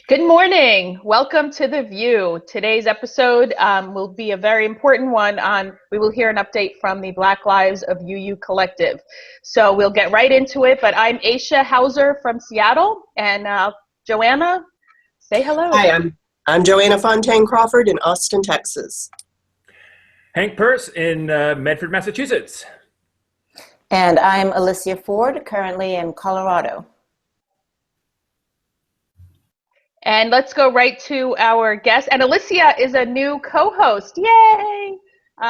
Good morning. Welcome to the VUU. Today's episode will be a very important one. We will hear an update from the Black Lives of UU Collective. So we'll get right into it, but I'm Aisha Hauser from Seattle, and Joanna, say hello. Hi, I'm Joanna Fontaine Crawford in Austin, Texas. Hank Peirce in Medford, Massachusetts. And I'm Alicia Forde, currently in Colorado. And let's go right to our guest. And Alicia is a new co-host, yay,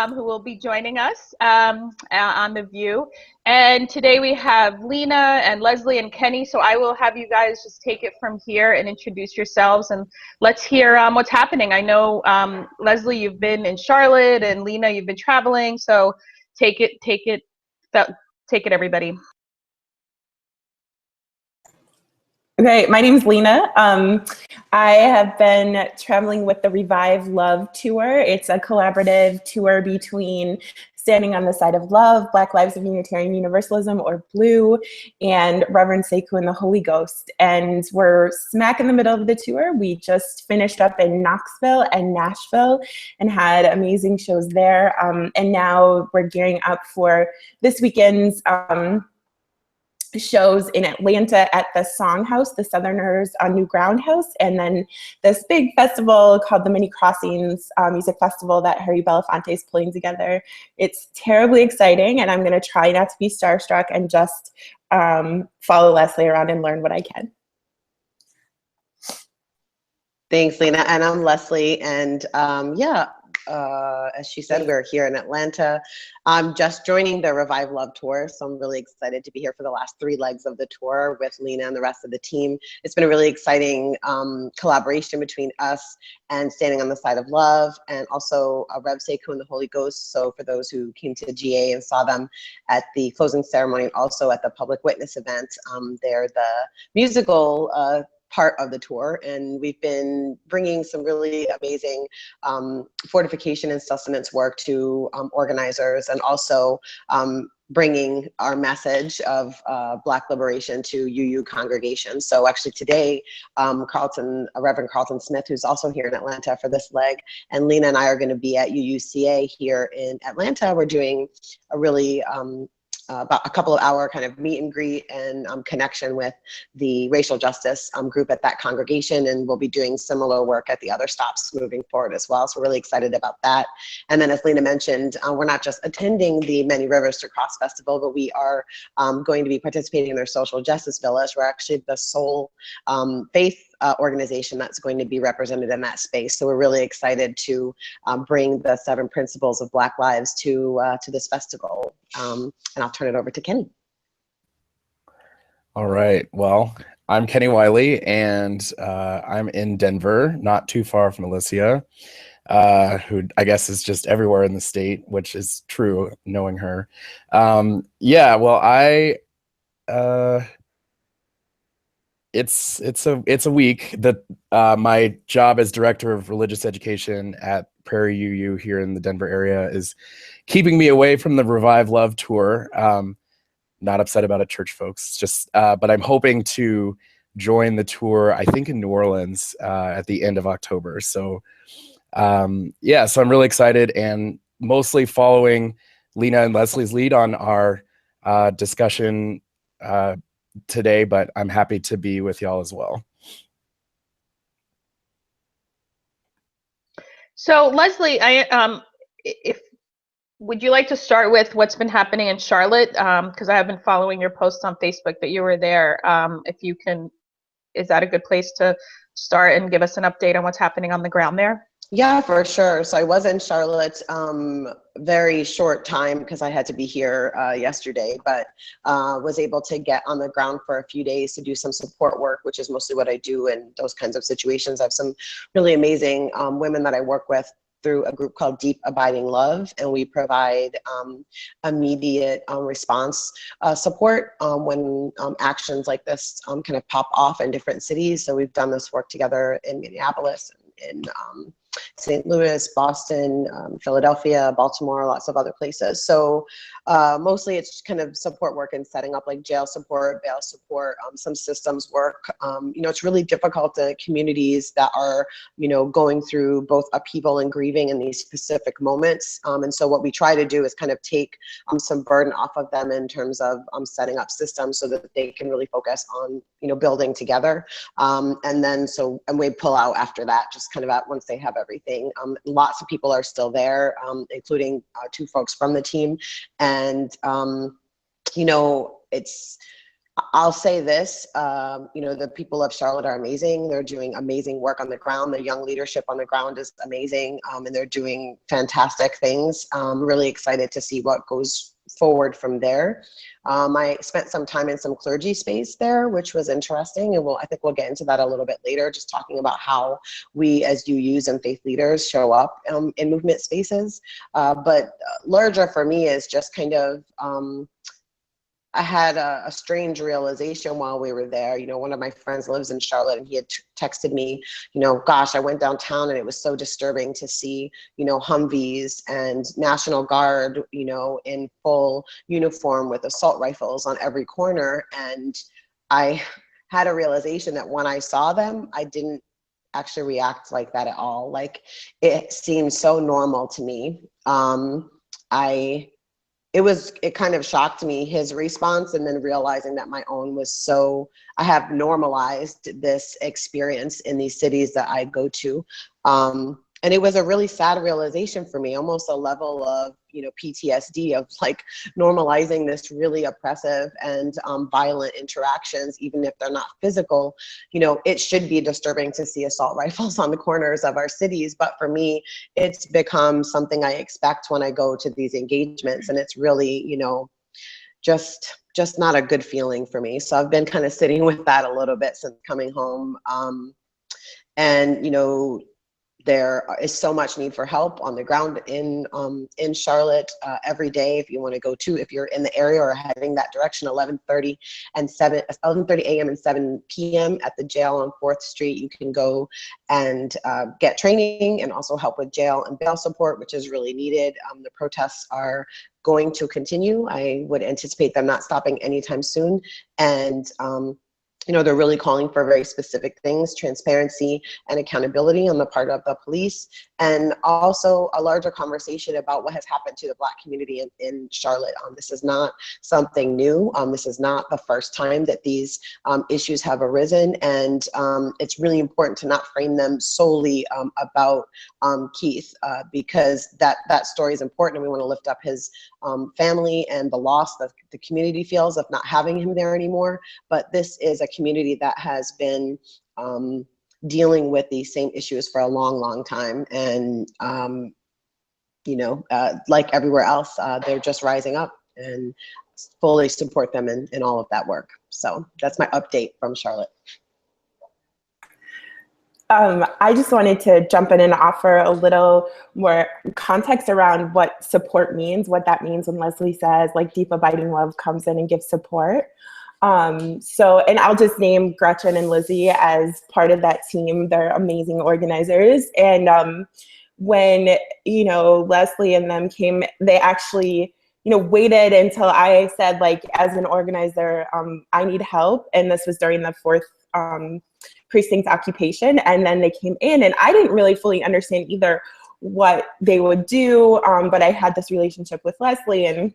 who will be joining us on the VUU. And today we have Lena and Leslie and Kenny. So I will have you guys just take it from here and introduce yourselves. And let's hear what's happening. I know, Leslie, you've been in Charlotte, and Lena, you've been traveling. So take it, everybody. Okay, my name's Lena. I have been traveling with the Revive Love Tour. It's a collaborative tour between Standing on the Side of Love, Black Lives of Unitarian Universalism, or BLUE, and Reverend Sekou and the Holy Ghost. And we're smack in the middle of the tour. We just finished up in Knoxville and Nashville and had amazing shows there. And now we're gearing up for this weekend's shows in Atlanta at the Songhouse, the Southerners on New Ground House, and then this big festival called the Many Crossings Music Festival that Harry Belafonte is pulling together. It's terribly exciting, and I'm going to try not to be starstruck and just follow Leslie around and learn what I can. Thanks, Lena. And I'm Leslie, and as she said, we're here in Atlanta. I'm just joining the Revive Love Tour, so I'm really excited to be here for the last 3 legs of the tour with Lena and the rest of the team. It's been a really exciting collaboration between us and Standing on the Side of Love, and also Rev Sekou and the Holy Ghost. So for those who came to GA and saw them at the closing ceremony, and also at the public witness event, they're the musical part of the tour, and we've been bringing some really amazing fortification and sustenance work to organizers, and also bringing our message of Black liberation to UU congregations. So actually today, Reverend Carlton Smith, who's also here in Atlanta for this leg, and Lena and I are going to be at UUCA here in Atlanta. We're doing a really about a couple of hour kind of meet and greet and connection with the racial justice group at that congregation, and we'll be doing similar work at the other stops moving forward as well. So we're really excited about that. And then, as Lena mentioned, we're not just attending the Many Rivers to Cross Festival, but we are going to be participating in their social justice village. We're actually the sole faith organization that's going to be represented in that space. So we're really excited to bring the 7 principles of Black lives to this festival. And I'll turn it over to Kenny. All right. Well, I'm Kenny Wiley, and I'm in Denver, not too far from Alicia, who I guess is just everywhere in the state, which is true, knowing her. Yeah, well, it's a week that my job as director of religious education at Prairie UU here in the Denver area is keeping me away from the Revive Love Tour. Not upset about it, church folks. It's just, but I'm hoping to join the tour, I think in New Orleans at the end of October. So yeah, so I'm really excited, and mostly following Lena and Leslie's lead on our discussion today, but I'm happy to be with y'all as well. So Leslie, would you like to start with what's been happening in Charlotte? Because I have been following your posts on Facebook that you were there. If you can, is that a good place to start and give us an update on what's happening on the ground there? Yeah, for sure. So I was in Charlotte very short time because I had to be here yesterday, but was able to get on the ground for a few days to do some support work, which is mostly what I do in those kinds of situations. I have some really amazing women that I work with through a group called Deep Abiding Love, and we provide immediate response support when actions like this kind of pop off in different cities. So we've done this work together in Minneapolis, in St. Louis, Boston, Philadelphia, Baltimore, lots of other places. So mostly it's kind of support work and setting up like jail support, bail support, some systems work. You know, it's really difficult to communities that are, you know, going through both upheaval and grieving in these specific moments. And so what we try to do is kind of take some burden off of them in terms of setting up systems so that they can really focus on, you know, building together. And then and we pull out after that, just kind of once they have everything. Lots of people are still there, including 2 folks from the team. And, you know, I'll say this, you know, the people of Charlotte are amazing. They're doing amazing work on the ground. The young leadership on the ground is amazing, and they're doing fantastic things. I'm really excited to see what goes forward from there. I spent some time in some clergy space there, which was interesting, and I think we'll get into that a little bit later, just talking about how we as UUs and faith leaders show up in movement spaces. But larger for me is just kind of, I had a strange realization while we were there. You know, one of my friends lives in Charlotte, and he had texted me, you know, gosh, I went downtown and it was so disturbing to see, you know, Humvees and National Guard, you know, in full uniform with assault rifles on every corner. And I had a realization that when I saw them, I didn't actually react like that at all. Like, it seemed so normal to me. It kind of shocked me, his response, and then realizing that my own was so, I have normalized this experience in these cities that I go to. And it was a really sad realization for me, almost a level of, you know, PTSD of like normalizing this really oppressive and violent interactions, even if they're not physical. You know, it should be disturbing to see assault rifles on the corners of our cities, but for me, it's become something I expect when I go to these engagements, and it's really, you know, just not a good feeling for me. So I've been kind of sitting with that a little bit since coming home. And, you know, there is so much need for help on the ground in Charlotte every day. If you want to go to, if you're in the area or heading that direction, 11:30 a.m. and 7 p.m. at the jail on 4th Street, you can go and get training and also help with jail and bail support, which is really needed. The protests are going to continue. I would anticipate them not stopping anytime soon. And you know, they're really calling for very specific things: transparency and accountability on the part of the police, and also a larger conversation about what has happened to the Black community in Charlotte. This is not something new. This is not the first time that these issues have arisen, and it's really important to not frame them solely about Keith, because that story is important, and we want to lift up his family and the loss that the community feels of not having him there anymore. But this is a community that has been dealing with these same issues for a long time, and you know, like everywhere else, they're just rising up, and fully support them in all of that work. So that's my update from Charlotte. I just wanted to jump in and offer a little more context around what support means, what that means when Leslie says like deep abiding love comes in and gives support. And I'll just name Gretchen and Lizzie as part of that team. They're amazing organizers. And when, you know, Leslie and them came, they actually, you know, waited until I said, like, as an organizer, I need help. And this was during the 4th precinct occupation. And then they came in, and I didn't really fully understand either what they would do, but I had this relationship with Leslie, and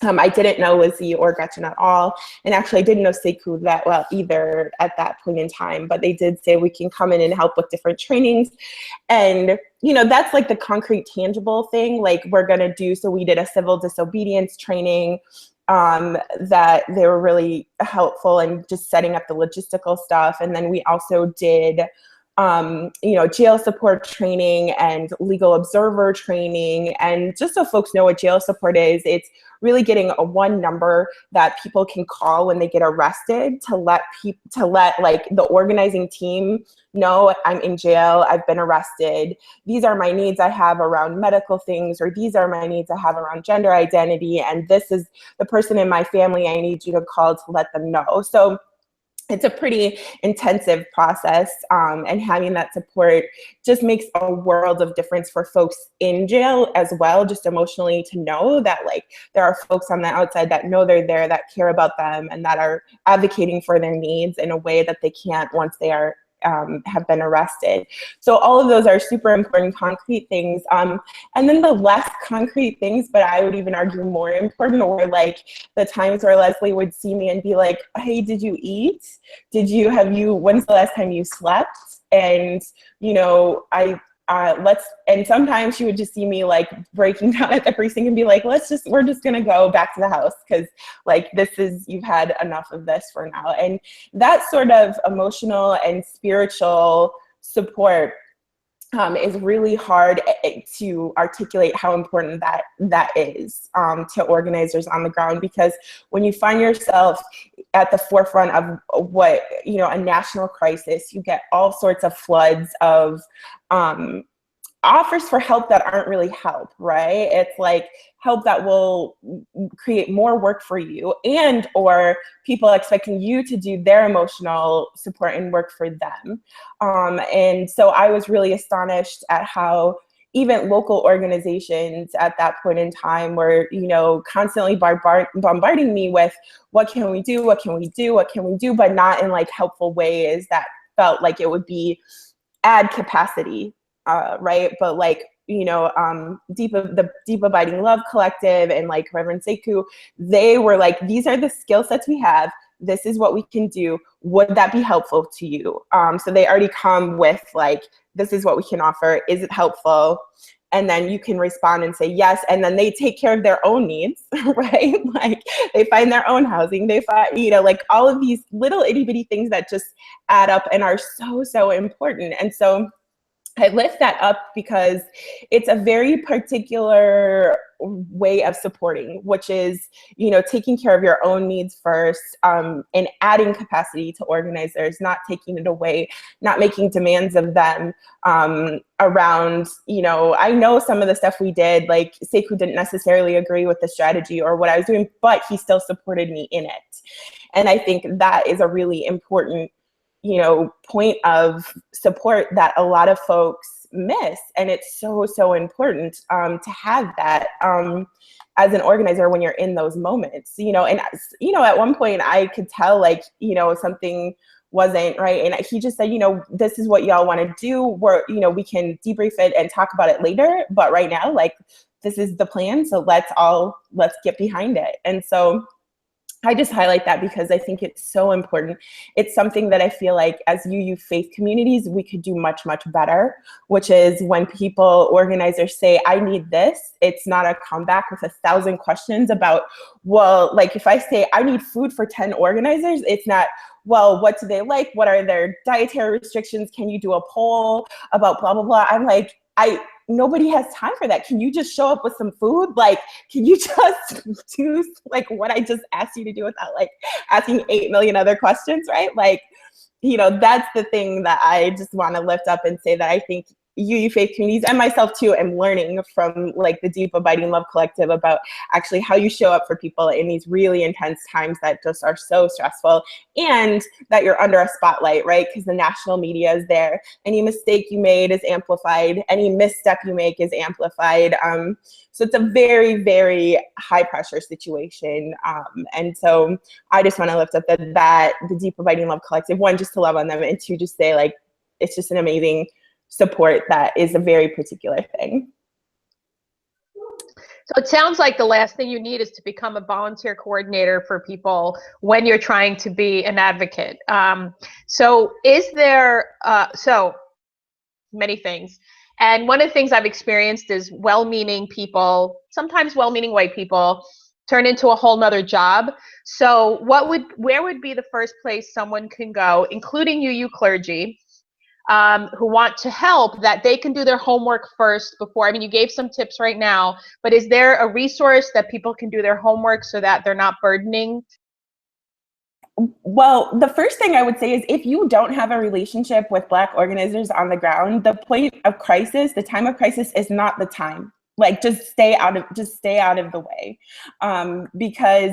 I didn't know Lizzie or Gretchen at all. And actually I didn't know CLFUU that well either at that point in time, but they did say we can come in and help with different trainings. And, you know, that's like the concrete, tangible thing like we're gonna do. So we did a civil disobedience training that they were really helpful in just setting up the logistical stuff. And then we also did, you know, jail support training and legal observer training. And just so folks know what jail support is, it's really getting a one number that people can call when they get arrested to let like the organizing team know, I'm in jail, I've been arrested, these are my needs I have around medical things, or these are my needs I have around gender identity, and this is the person in my family I need you to call to let them know. So it's a pretty intensive process, and having that support just makes a world of difference for folks in jail as well, just emotionally, to know that like there are folks on the outside that know they're there, that care about them, and that are advocating for their needs in a way that they can't once they are have been arrested. So all of those are super important concrete things. And then the less concrete things, but I would even argue more important, were like the times where Leslie would see me and be like, hey, did you eat? When's the last time you slept? And, you know, and sometimes she would just see me like breaking down at the precinct and be like, we're just gonna go back to the house, because like you've had enough of this for now. And that sort of emotional and spiritual support is really hard to articulate how important that is to organizers on the ground, because when you find yourself at the forefront of what, you know, a national crisis, you get all sorts of floods of offers for help that aren't really help, right? It's like help that will create more work for you, and or people expecting you to do their emotional support and work for them. And so I was really astonished at how even local organizations at that point in time were, you know, constantly bombarding me with what can we do, what can we do, what can we do, but not in like helpful ways that felt like it would be add capacity, right? But like, you know, the Deep Abiding Love Collective and like Reverend Sekou, they were like, these are the skill sets we have. This is what we can do. Would that be helpful to you? So they already come with like, this is what we can offer. Is it helpful? And then you can respond and say yes. And then they take care of their own needs, right? Like they find their own housing. They find, you know, like all of these little itty bitty things that just add up and are so, so important. And so I lift that up because it's a very particular way of supporting, which is, you know, taking care of your own needs first, and adding capacity to organizers, not taking it away, not making demands of them around, you know, I know some of the stuff we did, like Sekou didn't necessarily agree with the strategy or what I was doing, but he still supported me in it. And I think that is a really important, you know, point of support that a lot of folks miss. And it's so, so important to have that as an organizer when you're in those moments, you know. And, you know, at one point I could tell like, you know, something wasn't right. And he just said, you know, this is what y'all want to do. We're, you know, we can debrief it and talk about it later. But right now, like, this is the plan. So let's get behind it. And so I just highlight that because I think it's so important. It's something that I feel like as UU faith communities, we could do much, much better, which is when people, organizers say, I need this, it's not a comeback with 1,000 questions about, well, like if I say I need food for 10 organizers, it's not, well, what do they like? What are their dietary restrictions? Can you do a poll about blah, blah, blah? I'm like, nobody has time for that. Can you just show up with some food? Like, can you just do like what I just asked you to do without like asking 8 million other questions, right? Like, you know, that's the thing that I just want to lift up and say that I think UU faith communities and myself too am learning from like the Deep Abiding Love Collective about actually how you show up for people in these really intense times that just are so stressful, and that you're under a spotlight, right? Because the national media is there. Any mistake you made is amplified. Any misstep you make is amplified. So it's a very, very high pressure situation. And so I just want to lift up that the Deep Abiding Love Collective, one, just to love on them, and two, just say like, it's just an amazing support that is a very particular thing. So it sounds like the last thing you need is to become a volunteer coordinator for people when you're trying to be an advocate. So is there, so many things. And one of the things I've experienced is well-meaning people, sometimes well-meaning white people, turn into a whole nother job. So where would be the first place someone can go, including UU clergy, who want to help, that they can do their homework first before? I mean, you gave some tips right now, but is there a resource that people can do their homework so that they're not burdening? Well, the first thing I would say is if you don't have a relationship with Black organizers on the ground, the point of crisis, the time of crisis is not the time. Like, just stay out of the way, because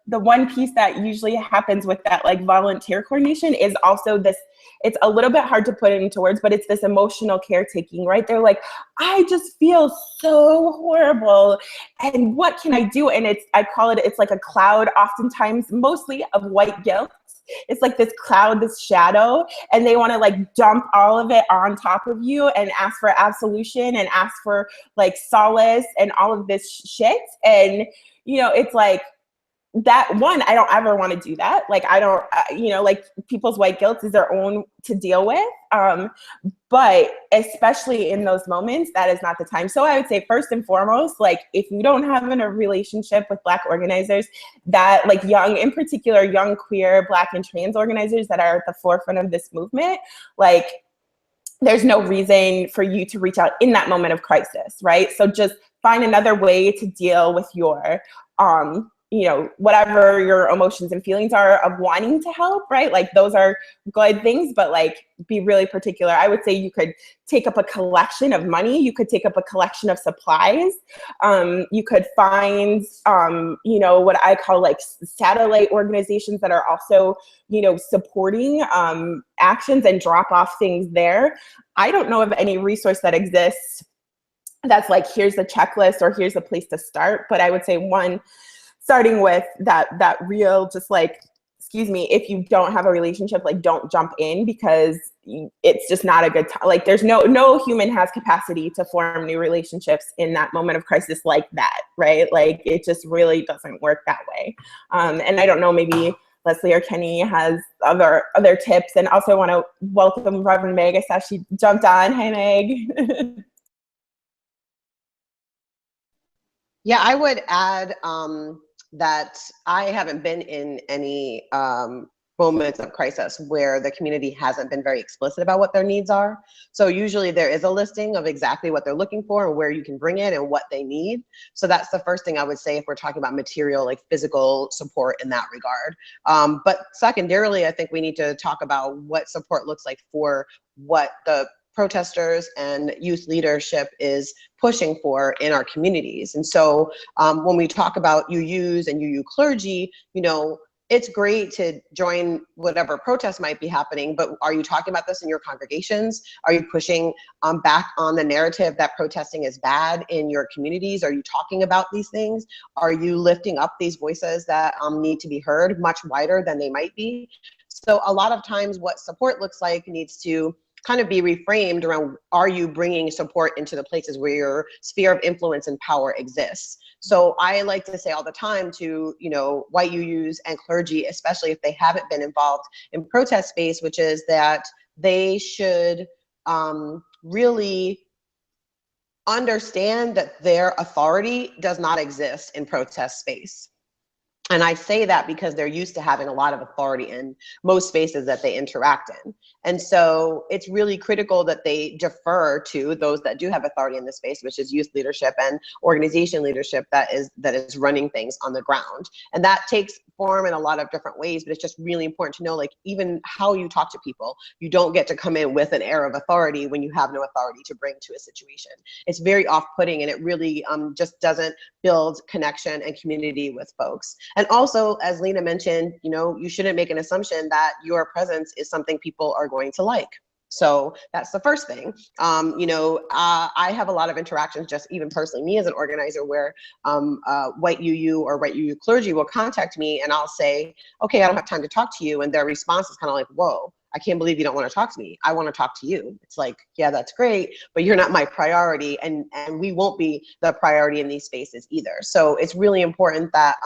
the one piece that usually happens with that like volunteer coordination is also this, it's a little bit hard to put it into words, but it's this emotional caretaking, right? They're like, I just feel so horrible, and what can I do? And I call it, it's like a cloud, oftentimes mostly of white guilt. It's like this cloud, this shadow, and they want to like dump all of it on top of you and ask for absolution and ask for like solace and all of this shit. And, you know, it's like, that one, I don't ever want to do that. Like, I don't, you know, like people's white guilt is their own to deal with. But especially in those moments, that is not the time. So I would say first and foremost, like if you don't have a relationship with Black organizers that like young, in particular, young queer, Black and trans organizers that are at the forefront of this movement, like there's no reason for you to reach out in that moment of crisis, right? So just find another way to deal with your, you know, whatever your emotions and feelings are of wanting to help, right? Like those are good things, but like be really particular. I would say you could take up a collection of money. You could take up a collection of supplies. You could find, you know, what I call like satellite organizations that are also, you know, supporting actions and drop off things there. I don't know of any resource that exists that's like, here's the checklist or here's a place to start. But I would say one, starting with that real, just like, excuse me, if you don't have a relationship, like don't jump in because it's just not a good time. Like there's no human has capacity to form new relationships in that moment of crisis like that, right? Like it just really doesn't work that way. And I don't know, maybe Leslie or Kenny has other tips. And also want to welcome Reverend Meg. I saw she jumped on. Hi, Meg. Yeah, I would add that I haven't been in any moments of crisis where the community hasn't been very explicit about what their needs are. So usually there is a listing of exactly what they're looking for and where you can bring it and what they need. So that's the first thing I would say if we're talking about material, like physical support in that regard. But secondarily, I think we need to talk about what support looks like for what the protesters and youth leadership is pushing for in our communities. And so when we talk about UUs and UU clergy, you know, it's great to join whatever protest might be happening, but are you talking about this in your congregations? Are you pushing back on the narrative that protesting is bad in your communities? Are you talking about these things? Are you lifting up these voices that need to be heard much wider than they might be? So a lot of times what support looks like needs to kind of be reframed around, are you bringing support into the places where your sphere of influence and power exists? So I like to say all the time to, you know, white UUs and clergy, especially if they haven't been involved in protest space, which is that they should really understand that their authority does not exist in protest space. And I say that because they're used to having a lot of authority in most spaces that they interact in. And so it's really critical that they defer to those that do have authority in this space, which is youth leadership and organization leadership that is running things on the ground. And that takes form in a lot of different ways, but it's just really important to know, like, even how you talk to people, you don't get to come in with an air of authority when you have no authority to bring to a situation. It's very off-putting, and it really just doesn't build connection and community with folks. And also, as Lena mentioned, you know, you shouldn't make an assumption that your presence is something people are going to like. So that's the first thing. You know, I have a lot of interactions, just even personally, me as an organizer, where white UU or white UU clergy will contact me and I'll say, okay, I don't have time to talk to you. And their response is kind of like, whoa, I can't believe you don't want to talk to me. I want to talk to you. It's like, yeah, that's great, but you're not my priority, and we won't be the priority in these spaces either. So it's really important that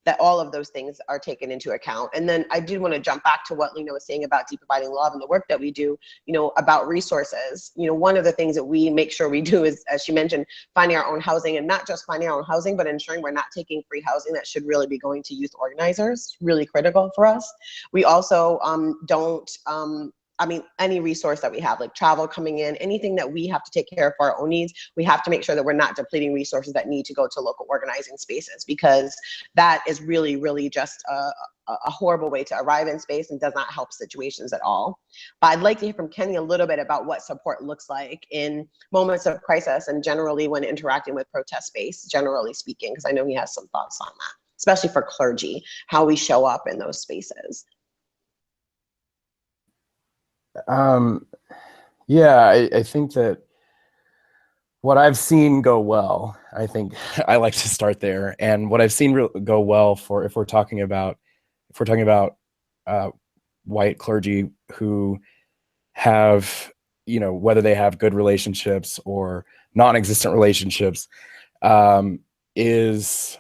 that all of those things are taken into account. And then I did want to jump back to what Lena was saying about deep abiding love and the work that we do, you know, about resources. You know, one of the things that we make sure we do is, as she mentioned, finding our own housing, and not just finding our own housing, but ensuring we're not taking free housing that should really be going to youth organizers. Really critical for us. We also I mean, any resource that we have, like travel coming in, anything that we have to take care of for our own needs, we have to make sure that we're not depleting resources that need to go to local organizing spaces, because that is really, really just a horrible way to arrive in space and does not help situations at all. But I'd like to hear from Kenny a little bit about what support looks like in moments of crisis and generally when interacting with protest space, generally speaking, because I know he has some thoughts on that. especially for clergy, how we show up in those spaces? Yeah, I think that what I've seen go well, I think I like to start there. And what I've seen go well for, if we're talking about white clergy who have, you know, whether they have good relationships or non-existent relationships, is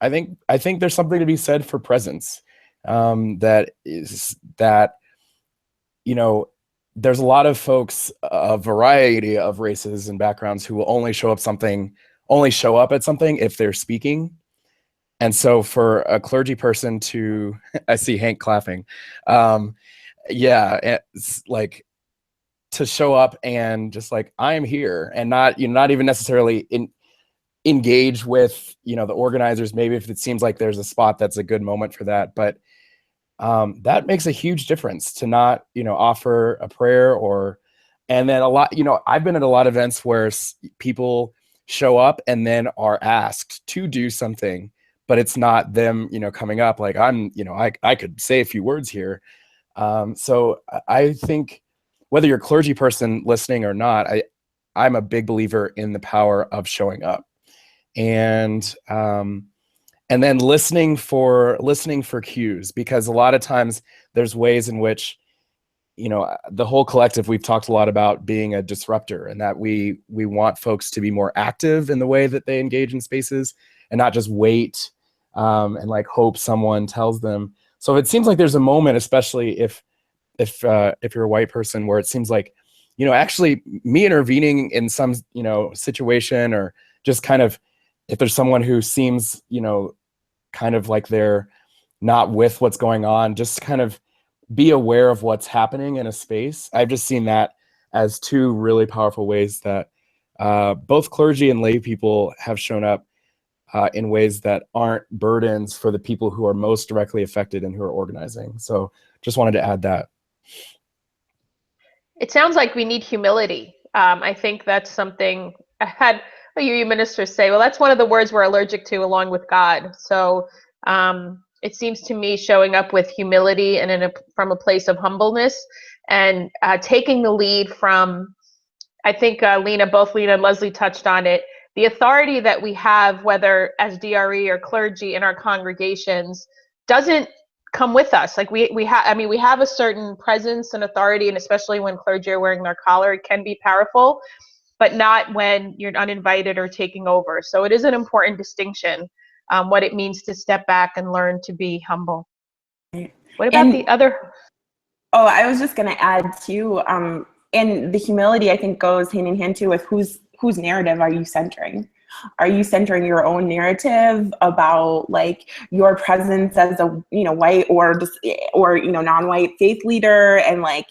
I think there's something to be said for presence. That is that, you know, there's a lot of folks, a variety of races and backgrounds, who will only show up at something if they're speaking. And so for a clergy person to, I see Hank clapping. Yeah, it's like to show up and just like, I am here, and not, you know, not even necessarily engage with, you know, the organizers, maybe if it seems like there's a spot that's a good moment for that. But that makes a huge difference, to not, you know, offer a prayer and then a lot, you know, I've been at a lot of events where people show up and then are asked to do something, but it's not them, you know, coming up like, I'm, you know, I could say a few words here. So I think whether you're a clergy person listening or not, I'm a big believer in the power of showing up, and then listening for cues, because a lot of times there's ways in which, you know, the whole collective, we've talked a lot about being a disruptor, and that we want folks to be more active in the way that they engage in spaces, and not just wait and like hope someone tells them. So it seems like there's a moment, especially if you're a white person, where it seems like, you know, actually me intervening in some, you know, situation, or just kind of, if there's someone who seems, you know, kind of like they're not with what's going on, just kind of be aware of what's happening in a space. I've just seen that as two really powerful ways that both clergy and lay people have shown up in ways that aren't burdens for the people who are most directly affected and who are organizing. So just wanted to add that. It sounds like we need humility. I think that's something I had a UU minister say, well, that's one of the words we're allergic to along with God. So it seems to me showing up with humility and from a place of humbleness, and taking the lead from, I think both Lena and Leslie touched on it, the authority that we have, whether as DRE or clergy in our congregations, doesn't come with us. Like we have a certain presence and authority, and especially when clergy are wearing their collar, it can be powerful, but not when you're uninvited or taking over. So it is an important distinction, what it means to step back and learn to be humble. What about the other? Oh, I was just going to add too, and the humility, I think, goes hand in hand too with whose narrative are you centering? Are you centering your own narrative about like your presence as a, you know, white or you know, non-white faith leader, and like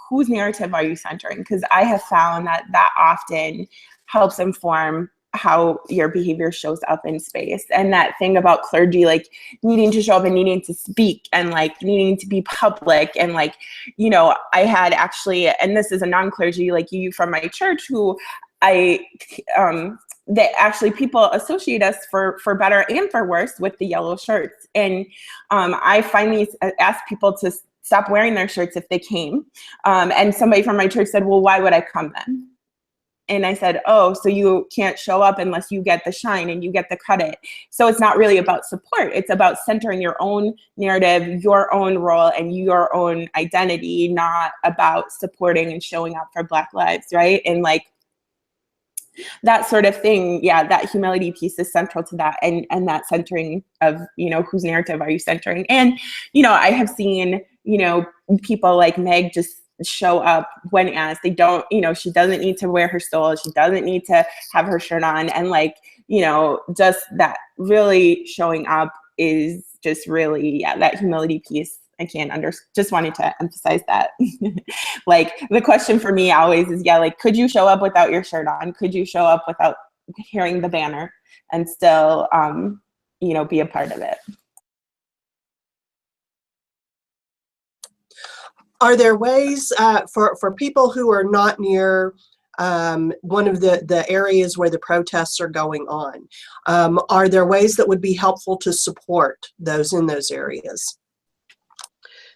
whose narrative are you centering? Because I have found that often helps inform how your behavior shows up in space. And that thing about clergy, like needing to show up and needing to speak and like needing to be public, and like, you know, I had actually, and this is a non-clergy like you from my church, who that actually people associate us for better and for worse with the yellow shirts. And I finally asked people to stop wearing their shirts if they came. And somebody from my church said, well, why would I come then? And I said, oh, so you can't show up unless you get the shine and you get the credit. So it's not really about support. It's about centering your own narrative, your own role, and your own identity, not about supporting and showing up for Black lives, right? And like that sort of thing, yeah, that humility piece is central to that, and that centering of, you know, whose narrative are you centering? And, you know, I have seen, you know, people like Meg just show up when asked. They don't, you know, she doesn't need to wear her stole, she doesn't need to have her shirt on, and like, you know, just that really showing up is just really, yeah, that humility piece. I can't just wanted to emphasize that. Like the question for me always is, yeah, like, could you show up without your shirt on? Could you show up without hearing the banner and still, you know, be a part of it? Are there ways for people who are not near one of the areas where the protests are going on. Are there ways that would be helpful to support those in those areas?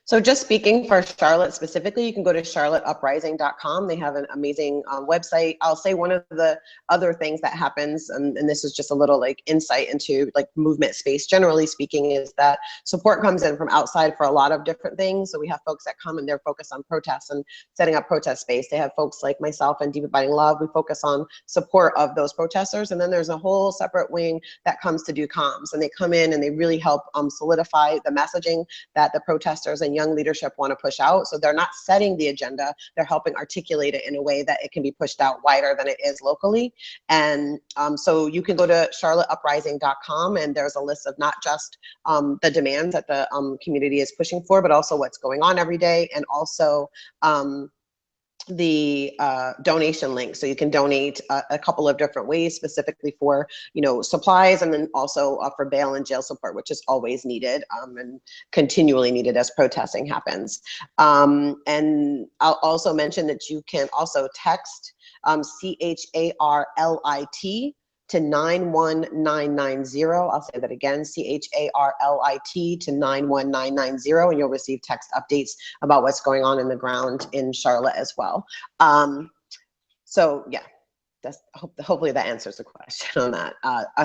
So just speaking for Charlotte specifically, you can go to charlotteuprising.com. They have an amazing website. I'll say one of the other things that happens, and this is just a little like insight into like movement space, generally speaking, is that support comes in from outside for a lot of different things. So we have folks that come and they're focused on protests and setting up protest space. They have folks like myself and Deep Abiding Love. We focus on support of those protesters. And then there's a whole separate wing that comes to do comms, and they come in and they really help solidify the messaging that the protesters and young leadership want to push out. So they're not setting the agenda, they're helping articulate it in a way that it can be pushed out wider than it is locally. And so you can go to charlotteuprising.com, and there's a list of not just the demands that the community is pushing for, but also what's going on every day, and also the donation link. So you can donate a couple of different ways, specifically for, you know, supplies, and then also for bail and jail support, which is always needed and continually needed as protesting happens. And I'll also mention that you can also text CHARLIT to 91990. I'll say that again, CHARLIT to 91990, and you'll receive text updates about what's going on in the ground in Charlotte as well. So yeah, hopefully that answers the question on that,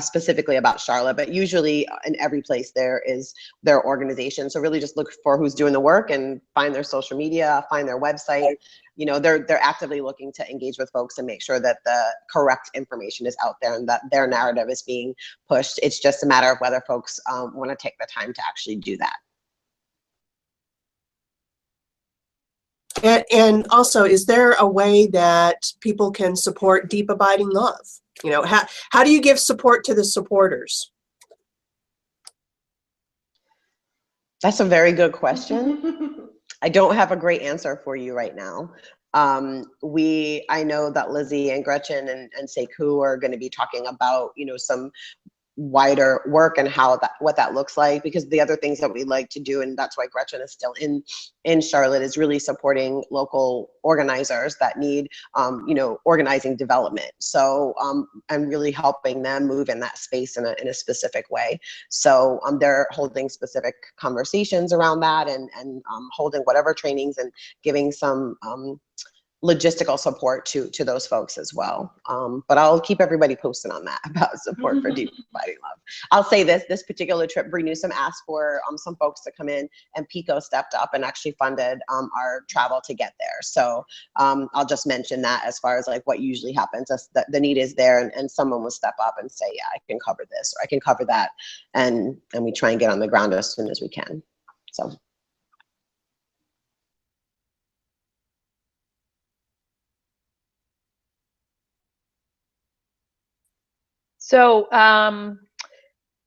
specifically about Charlotte, but usually in every place there is their organization. So really just look for who's doing the work and find their social media, find their website. You know, they're actively looking to engage with folks and make sure that the correct information is out there and that their narrative is being pushed. It's just a matter of whether folks want to take the time to actually do that. And also, is there a way that people can support Deep Abiding Love? You know, how do you give support to the supporters? That's a very good question. I don't have a great answer for you right now. I know that Lizzie and Gretchen and Sekou are going to be talking about, you know, some wider work and what that looks like, because the other things that we like to do, and that's why Gretchen is still in Charlotte, is really supporting local organizers that need you know, organizing development. So I'm really helping them move in that space in a specific way. So they're holding specific conversations around that, and holding whatever trainings and giving some logistical support to those folks as well. But I'll keep everybody posted on that about support for Deep Abiding Love. I'll say this particular trip, Bree Newsom asked for some folks to come in, and PICO stepped up and actually funded our travel to get there. So I'll just mention that as far as like what usually happens, the need is there, and someone will step up and say, yeah, I can cover this, or I can cover that. And we try and get on the ground as soon as we can, so. So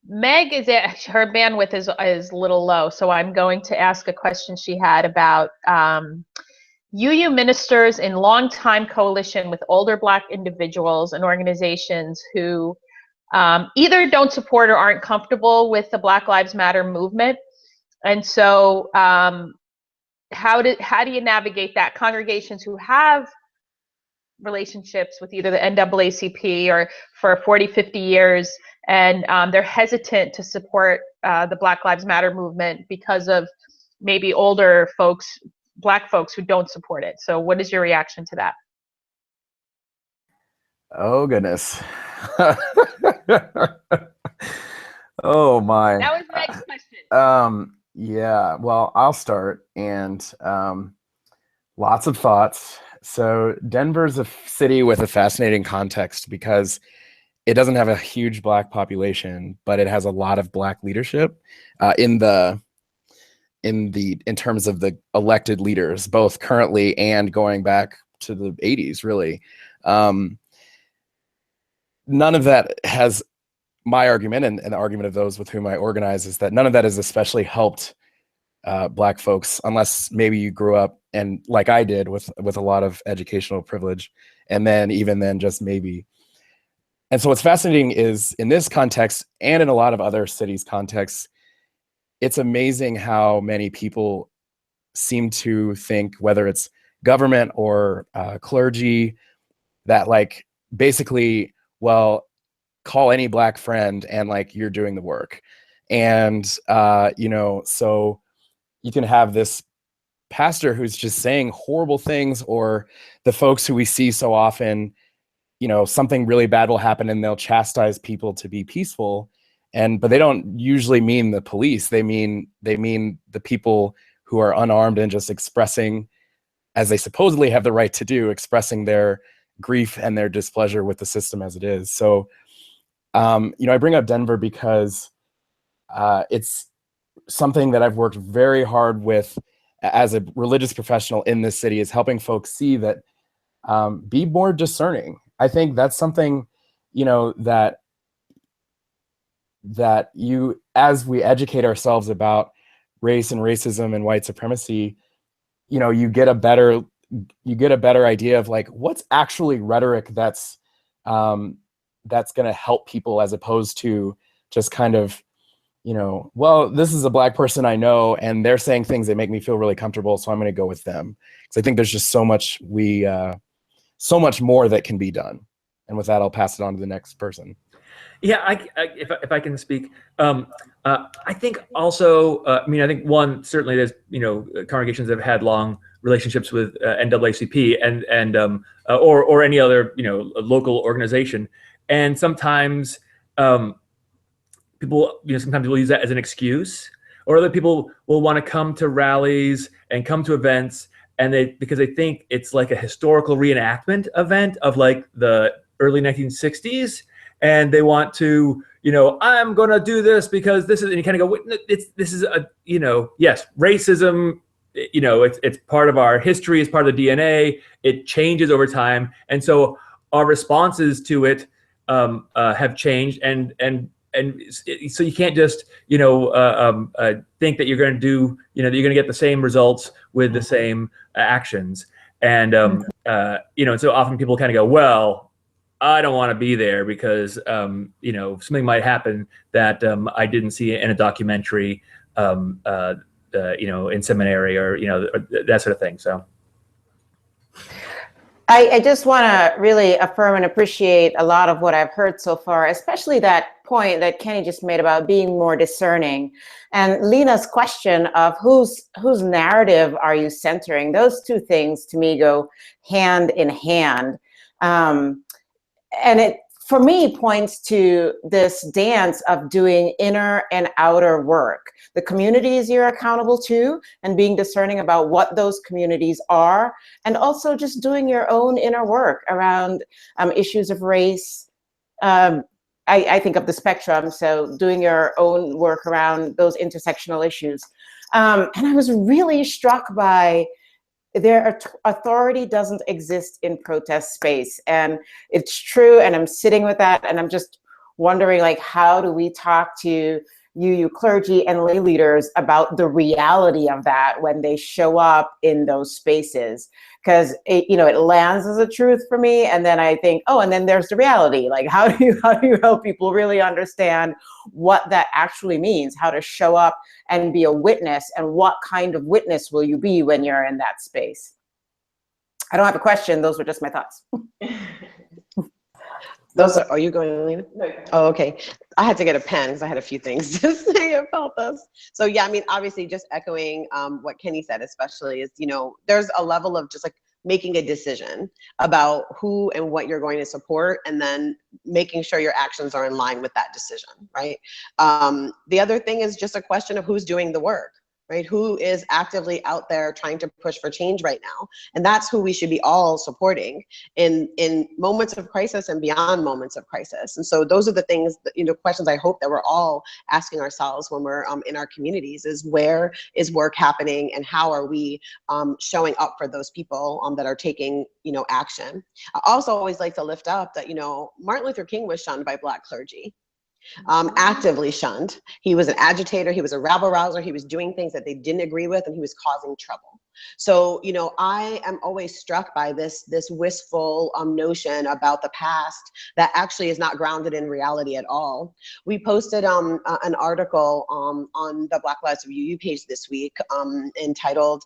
Meg her bandwidth is a little low, so I'm going to ask a question she had about UU ministers in long-time coalition with older Black individuals and organizations who either don't support or aren't comfortable with the Black Lives Matter movement. And so how do you navigate that? Congregations who have relationships with either the NAACP or for 40, 50 years, and they're hesitant to support the Black Lives Matter movement because of maybe older folks, Black folks who don't support it. So what is your reaction to that? Oh, goodness. Oh, my. That was Meg's question. Yeah, well, I'll start, and lots of thoughts. So Denver's a city with a fascinating context because it doesn't have a huge Black population, but it has a lot of Black leadership in terms of the elected leaders, both currently and going back to the 80s, really. None of that has, my argument and the argument of those with whom I organize, is that none of that has especially helped Black folks, unless maybe you grew up, and like I did, with a lot of educational privilege, and then even then just maybe. And so what's fascinating is, in this context and in a lot of other cities' contexts, it's amazing how many people seem to think, whether it's government or clergy, that like basically, well, call any Black friend and like you're doing the work. And you know, so you can have this pastor who's just saying horrible things, or the folks who we see so often, you know, something really bad will happen and they'll chastise people to be peaceful. But they don't usually mean the police. They mean the people who are unarmed and just expressing, as they supposedly have the right to do, expressing their grief and their displeasure with the system as it is. So, you know, I bring up Denver because it's something that I've worked very hard with as a religious professional in this city, is helping folks see that be more discerning. I think that's something, you know, that you, as we educate ourselves about race and racism and white supremacy, you know, you get a better idea of like what's actually rhetoric that's going to help people, as opposed to just kind of, you know, well, this is a Black person I know and they're saying things that make me feel really comfortable, so I'm going to go with them. Because I think there's just so much so much more that can be done. And with that, I'll pass it on to the next person. Yeah, if I can speak, I think also, I mean, I think one, certainly there's, you know, congregations that have had long relationships with NAACP or any other, you know, local organization, and sometimes people, you know, sometimes people use that as an excuse, or other people will want to come to rallies and come to events, and because they think it's like a historical reenactment event of like the early 1960s. And they want to, you know, I'm going to do this because this is, and you kind of go, this is a, you know, yes, racism, you know, it's part of our history, it's part of the DNA. It changes over time. And so our responses to it have changed. And so you can't just, you know, think that you're going to do, you know, that you're going to get the same results with the same actions. And, you know, and so often people kind of go, well, I don't want to be there because, you know, something might happen that I didn't see in a documentary, you know, in seminary, or, you know, that sort of thing. So I just want to really affirm and appreciate a lot of what I've heard so far, especially that point that Kenny just made about being more discerning, and Lena's question of whose narrative are you centering. Those two things to me go hand in hand. And it, for me, points to this dance of doing inner and outer work. The communities you're accountable to, and being discerning about what those communities are, and also just doing your own inner work around issues of race. I think of the spectrum, so doing your own work around those intersectional issues. And I was really struck by their authority doesn't exist in protest space. And it's true, and I'm sitting with that, and I'm just wondering, like, how do we talk to UU clergy and lay leaders about the reality of that when they show up in those spaces? Because it, you know, it lands as a truth for me, and then I think, oh, and then there's the reality. Like, how do you help people really understand what that actually means? How to show up and be a witness, and what kind of witness will you be when you're in that space? I don't have a question. Those were just my thoughts. Are you going, Alina? No. Oh, okay. I had to get a pen because I had a few things to say about this. So yeah, I mean, obviously just echoing what Kenny said, especially is, you know, there's a level of just like making a decision about who and what you're going to support, and then making sure your actions are in line with that decision, right? The other thing is just a question of who's doing the work. Right? Who is actively out there trying to push for change right now? And that's who we should be all supporting in moments of crisis and beyond moments of crisis. And so those are the things, that, you know, questions I hope that we're all asking ourselves when we're in our communities, is where is work happening, and how are we showing up for those people that are taking, you know, action. I also always like to lift up that, you know, Martin Luther King was shunned by Black clergy. Actively shunned. He was an agitator, he was a rabble rouser, he was doing things that they didn't agree with, and he was causing trouble. So, you know, I am always struck by this wistful notion about the past that actually is not grounded in reality at all. We posted an article on the Black Lives VUU page this week entitled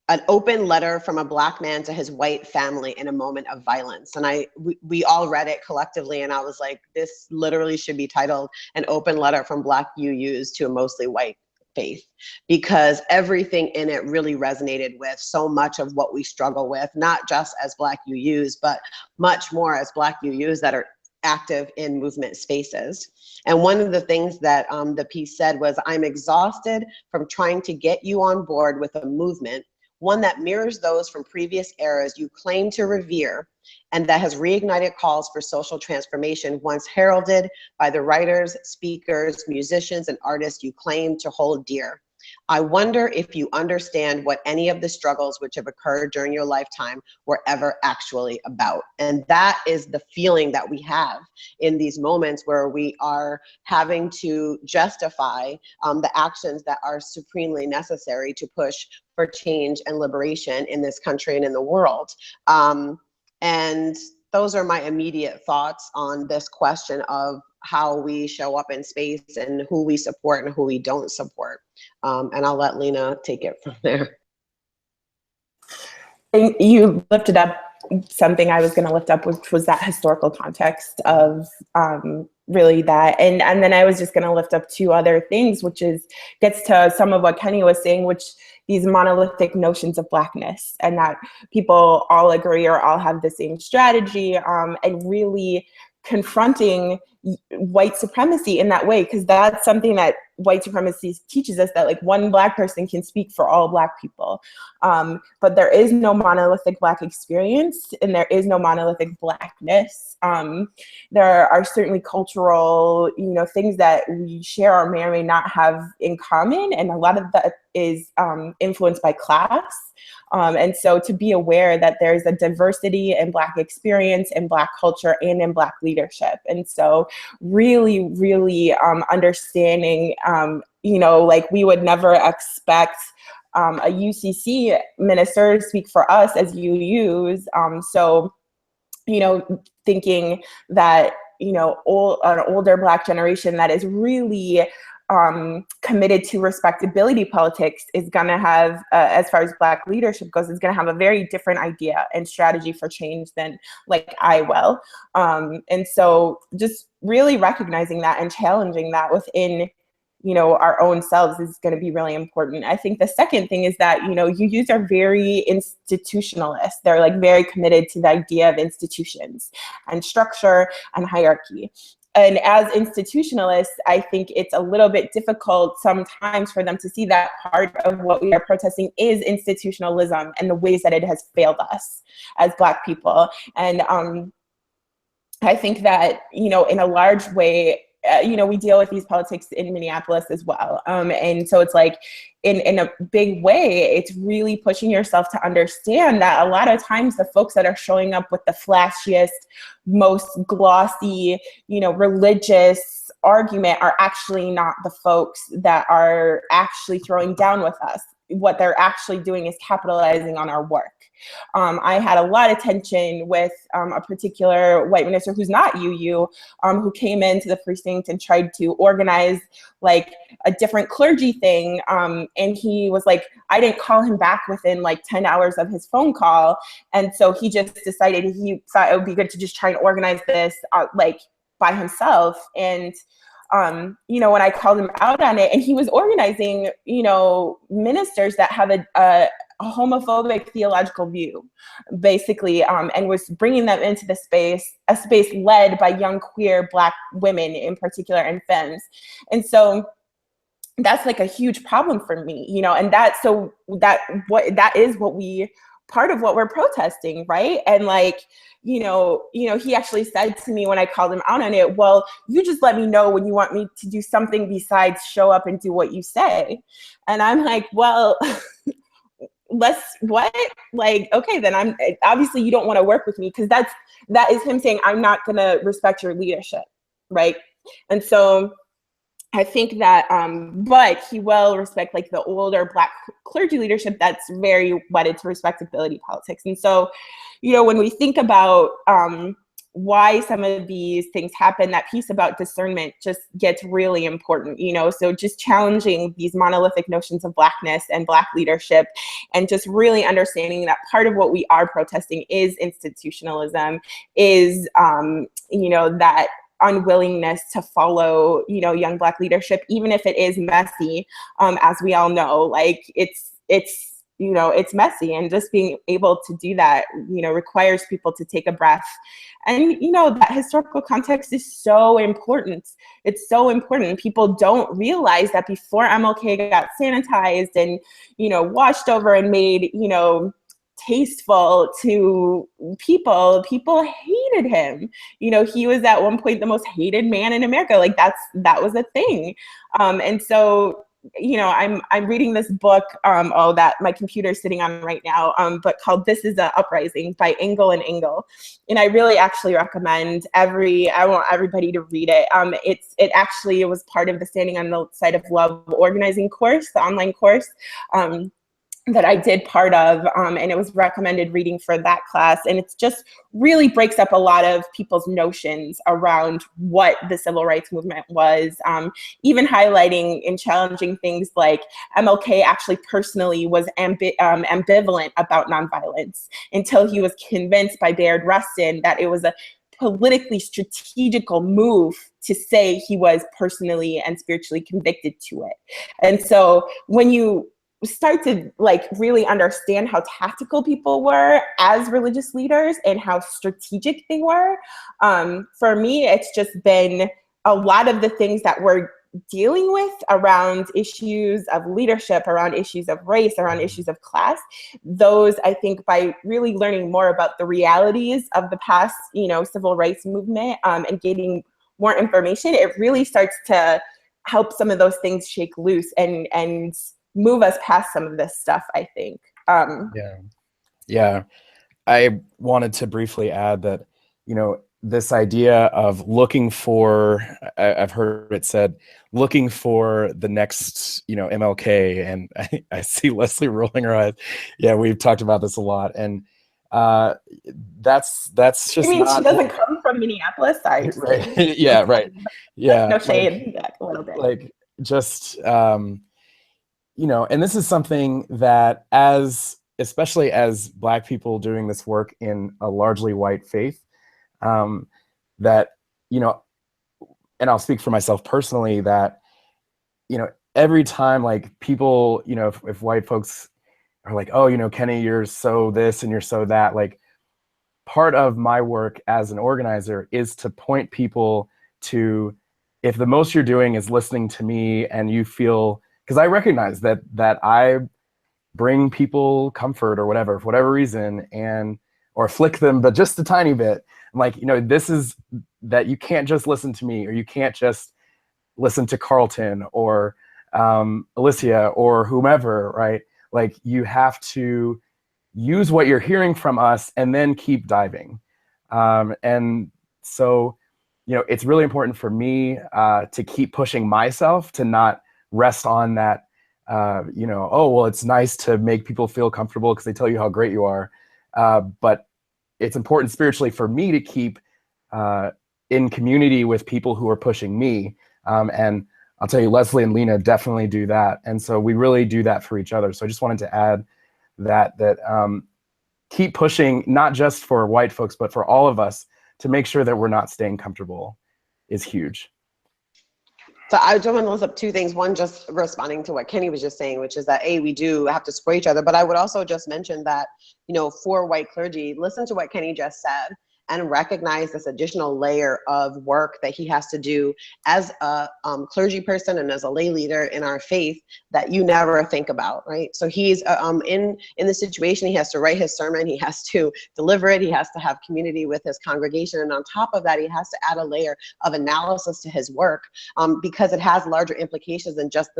an open letter from a Black man to his white family in a moment of violence. And we all read it collectively, and I was like, this literally should be titled An Open Letter from Black VUUs to a Mostly White Faith, because everything in it really resonated with so much of what we struggle with, not just as Black VUUs, but much more as Black VUUs that are active in movement spaces. And one of the things that the piece said was, I'm exhausted from trying to get you on board with a movement, one that mirrors those from previous eras you claim to revere, and that has reignited calls for social transformation once heralded by the writers, speakers, musicians, and artists you claim to hold dear. I wonder if you understand what any of the struggles which have occurred during your lifetime were ever actually about. And that is the feeling that we have in these moments where we are having to justify the actions that are supremely necessary to push for change and liberation in this country and in the world. And those are my immediate thoughts on this question of how we show up in space and who we support and who we don't support. And I'll let Lena take it from there. You lifted up something I was going to lift up, which was that historical context of really that. And then I was just going to lift up two other things, which gets to some of what Kenny was saying, which these monolithic notions of Blackness, and that people all agree or all have the same strategy, and really confronting white supremacy in that way, because that's something that white supremacy teaches us, that like one Black person can speak for all Black people. But there is no monolithic Black experience, and there is no monolithic Blackness. There are certainly cultural, things that we share or may or may not have in common, and a lot of that is influenced by class. And so to be aware that there's a diversity in Black experience, in Black culture, and in Black leadership. And so really, really understanding, like we would never expect a UCC minister to speak for us as UUs. So, thinking that, an older Black generation that is really committed to respectability politics is going to have, as far as Black leadership goes, is going to have a very different idea and strategy for change than like I will. And so just really recognizing that and challenging that within, our own selves is going to be really important. I think the second thing is that, UUs are very institutionalist. They're like very committed to the idea of institutions and structure and hierarchy. And as institutionalists, I think it's a little bit difficult sometimes for them to see that part of what we are protesting is institutionalism and the ways that it has failed us as Black people. And I think that, in a large way, we deal with these politics in Minneapolis as well. And so it's like, in a big way, it's really pushing yourself to understand that a lot of times the folks that are showing up with the flashiest, most glossy, religious argument are actually not the folks that are actually throwing down with us. What they're actually doing is capitalizing on our work. I had a lot of tension with a particular white minister who's not UU, who came into the precinct and tried to organize like a different clergy thing. And he was like, I didn't call him back within like 10 hours of his phone call. And so he just decided he thought it would be good to just try and organize this like by himself. And when I called him out on it, and he was organizing, ministers that have a homophobic theological view, basically, and was bringing them into the space, a space led by young queer Black women in particular, and femmes. And so that's like a huge problem for me, and that is what we, part of what we're protesting, right? And like, he actually said to me when I called him out on it, well, you just let me know when you want me to do something besides show up and do what you say. And I'm like, well, what? Like, okay, then obviously you don't want to work with me, because that is him saying, I'm not going to respect your leadership, right? And so I think that, but he will respect like the older Black clergy leadership that's very wedded to respectability politics. And so, when we think about, why some of these things happen, that piece about discernment just gets really important, you know? So just challenging these monolithic notions of Blackness and Black leadership, and just really understanding that part of what we are protesting is institutionalism, is, you know, that unwillingness to follow, you know, young Black leadership, even if it is messy, as we all know, like it's, you know, it's messy, and just being able to do that, you know, requires people to take a breath. And, you know, that historical context is so important. It's so important. People don't realize that before MLK got sanitized and, you know, washed over and made, you know, tasteful to people hated him. You know, he was at one point the most hated man in America. Like that was a thing. And so, you know, I'm reading this book, that my computer's sitting on right now, but called This Is a Uprising by Engel and Engel. And I really actually recommend I want everybody to read it. It was part of the Standing on the Side of Love organizing course, the online course, that I did part of, and it was recommended reading for that class. And it's just really breaks up a lot of people's notions around what the civil rights movement was, even highlighting and challenging things like MLK actually personally was ambivalent about nonviolence until he was convinced by Bayard Rustin that it was a politically strategical move to say he was personally and spiritually convicted to it. And so when you start to like really understand how tactical people were as religious leaders and how strategic they were, for me, it's just been a lot of the things that we're dealing with around issues of leadership, around issues of race, around issues of class. Those, I think, by really learning more about the realities of the past, you know, civil rights movement, and getting more information, it really starts to help some of those things shake loose and move us past some of this stuff, I think. Yeah. I wanted to briefly add that, you know, this idea of looking for, I've heard it said, looking for the next, you know, MLK, and I see Leslie rolling her eyes. Yeah, we've talked about this a lot, and that's just. You mean she doesn't come from Minneapolis? Sorry. Right. Yeah. Right. Yeah. No shade. Like, a little bit. Like just. You know, and this is something that especially as Black people doing this work in a largely white faith, that, you know, and I'll speak for myself personally, that, you know, every time like people, you know, if white folks are like, oh, you know, Kenny, you're so this and you're so that, like part of my work as an organizer is to point people to, if the most you're doing is listening to me and you feel, because I recognize that I bring people comfort or whatever, for whatever reason, or afflict them, but just a tiny bit. I'm like, you know, this is that you can't just listen to me, or you can't just listen to Carlton or Alicia or whomever, right? Like you have to use what you're hearing from us and then keep diving. And so, you know, it's really important for me to keep pushing myself to not rest on that, you know, oh, well, it's nice to make people feel comfortable because they tell you how great you are. But it's important spiritually for me to keep in community with people who are pushing me. And I'll tell you, Leslie and Lena definitely do that. And so we really do that for each other. So I just wanted to add that keep pushing, not just for white folks, but for all of us to make sure that we're not staying comfortable is huge. So I just want to list up two things. One, just responding to what Kenny was just saying, which is that we do have to support each other. But I would also just mention that, you know, for white clergy, listen to what Kenny just said and recognize this additional layer of work that he has to do as a clergy person and as a lay leader in our faith that you never think about, right? So he's in the situation, he has to write his sermon, he has to deliver it, he has to have community with his congregation, and on top of that, he has to add a layer of analysis to his work because it has larger implications than just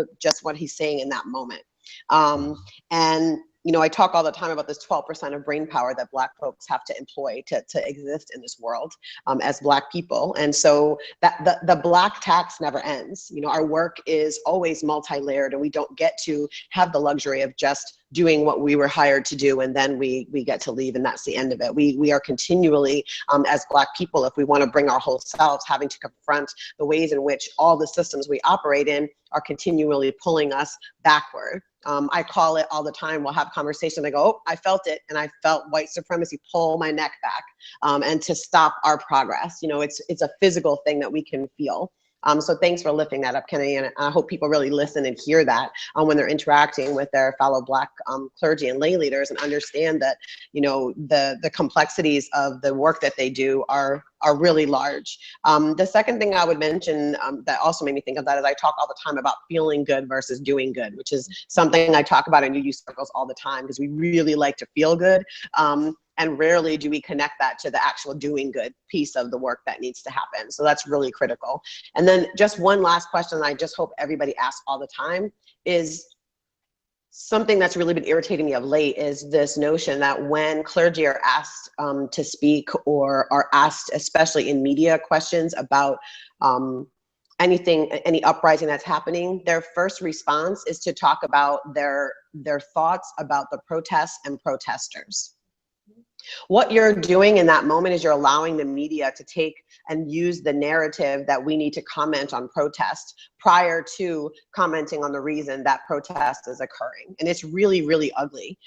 what he's saying in that moment. And you know, I talk all the time about this 12% of brain power that Black folks have to employ to exist in this world as Black people. And so that the Black tax never ends. You know, our work is always multi-layered, and we don't get to have the luxury of just doing what we were hired to do and then we get to leave and that's the end of it. We are continually, as Black people, if we want to bring our whole selves, having to confront the ways in which all the systems we operate in are continually pulling us backward. I call it all the time. We'll have conversations. I go, oh, I felt it, and I felt white supremacy pull my neck back, and to stop our progress. You know, it's a physical thing that we can feel. So thanks for lifting that up, Kennedy, and I hope people really listen and hear that when they're interacting with their fellow Black clergy and lay leaders, and understand that, you know, the complexities of the work that they do are really large. The second thing I would mention that also made me think of that is I talk all the time about feeling good versus doing good, which is something I talk about in UU circles all the time, because we really like to feel good. And rarely do we connect that to the actual doing good piece of the work that needs to happen. So that's really critical. And then just one last question I just hope everybody asks all the time is something that's really been irritating me of late is this notion that when clergy are asked to speak, or are asked, especially in media, questions about anything, any uprising that's happening, their first response is to talk about their thoughts about the protests and protesters. What you're doing in that moment is you're allowing the media to take and use the narrative that we need to comment on protest prior to commenting on the reason that protest is occurring. And it's really, really ugly.